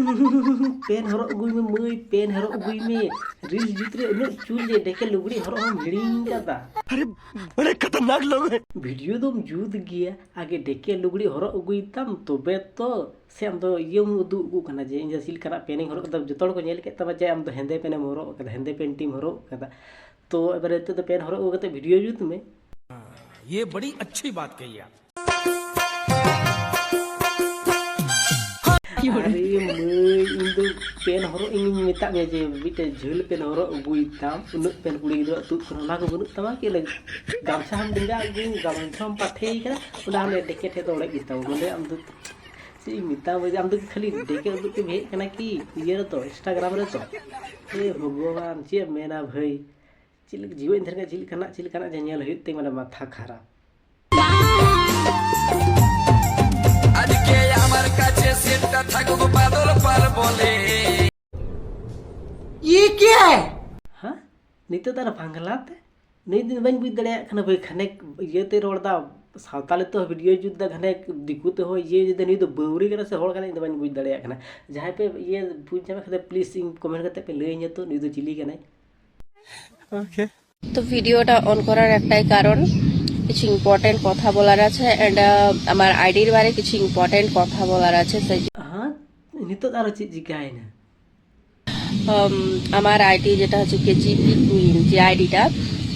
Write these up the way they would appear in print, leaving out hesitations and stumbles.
Pen हरो अगुई में मई pen हरो अगुई में रील्स जुतरे उन चूल जे डेके लुगड़ी हरो हम हिड़िंग कादा। अरे बड़े खतरनाक लोग हैं। वीडियो दम जुत गया आगे डेके लुगड़ी हरो अगुई तम तबे तो से हम तो ये उदु उगु कना जे इंजा सिल करा पेनिंग हरो कदा जतोड़ को नेल के तबा जे हम तो हेंदे पेन हरो कदा हेंदे पेन टीम हरो कदा तो एबारे तो पेन हरो कते वीडियो जुत में। ये बड़ी अच्छी बात कही आप। अरे मई इन दो पेन हरो इन मेता मे जे बिटे झोल पेन हरो अगुई ताम उन पेन कुड़ी गिदरा तु कोना को बनु तमा के लग गामछा हम डिंगा अगु गामछा हम पाठे करा उना हम डेके ठे तो ओड़े गिताव बोले हम तो सी मिता बजे हम तो खाली डेके उदु के भेज कना की ये रे तो इंस्टाग्राम रे तो ए भगवान चे मेना भाई चिल जीव इंधर का चिल कना जे नेल हुई ते माने माथा खराब। ये क्या है? हाँ नितो तारा भांगलाते नहीं दिन बन बुझ दड़े खना भाई खने ये ते रोड़दा सावताले तो वीडियो जुद्दा खने दिकुते हो ये जदे नहीं तो बौरी करे से होड़ कने बन बुझ दड़े खना जहां पे ये बुझ जामे खदे प्लीज इन कमेंट करते पे लई तो नहीं तो चिली कने। ओके तो ভিডিওটা অন করার একটাই কারণ কিছু ইম্পর্টেন্ট কথা বলার আছে এন্ড আমার আইডির বারে কিছু ইম্পর্টেন্ট কথা বলার আছে। हाँ नितो तारा चीज जिकाय ना আমার আইডি যেটা হচ্ছে কেজিপি কুইন যে আইডিটা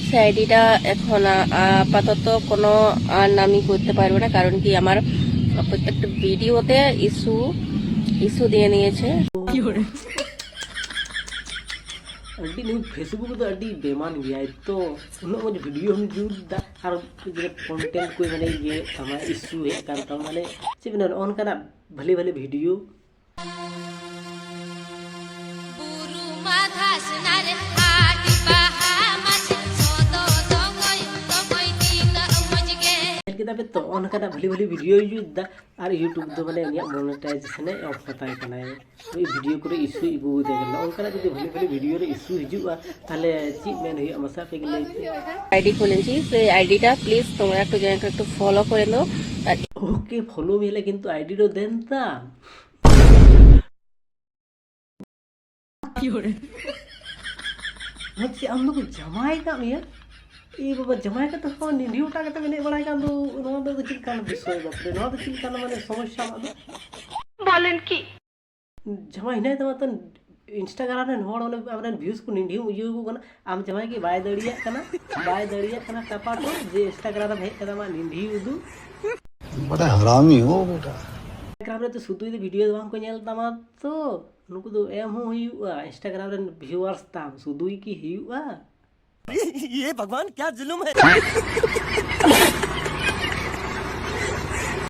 সেই আইডিটা এখন আপাতত কোনো আর নামই করতে পারবো না কারণ কি আমার প্রত্যেকটা ভিডিওতে ইস্যু দিয়ে নিয়েছে। अड्डी नहीं फेसबुक तो अड्डी बेमान गया है तो उन्होंने मुझे वीडियो हम जूद दा और जो कंटेंट कोई मैंने ये हमारा इशू है करता हूँ मैंने सिर्फ मैंने ऑन करा भले भले वीडियो पे तो ऑन करा भली भली वीडियो यूज दा और यूट्यूब तो मैंने मोनेटाइजेशन ऑफ होता है कना तो वीडियो को इशू इबू दे गला ऑन करा जदी भली भली वीडियो रे इशू हिजुआ ताले ची मेन हुई मसा पे गले আইডি খুলেছি সেই আইডিটা প্লিজ তোমরা একটু জয়েন করে একটু ফলো করে নাও। ओके फॉलो मिले किंतु आईडी रो देन ता मुझे हम लोग जमाई का मिया ई बाबा जमाई का तो फोन निडी उठा के मैंने बड़ा का दो नो दो चिल कान विषय बाप रे नो तो चिल कान माने समस्या मादो বলেন কি जमाई नहीं तो मतलब इंस्टाग्राम रे होड़ ओले हमरे व्यूज को निडी यू को कना आम जमाई की बाय दड़िया कना टपाटो जे इंस्टाग्राम रे कना मा निडी उदु बड़ा हरामी हो बेटा। इंस्टाग्राम रे तो सुदु वीडियो बांग को नेल तमा तो नुकु दो एम हो हुआ इंस्टाग्राम रे व्यूअर्स ताम सुदुई की हुआ। ये भगवान क्या जुल्म है।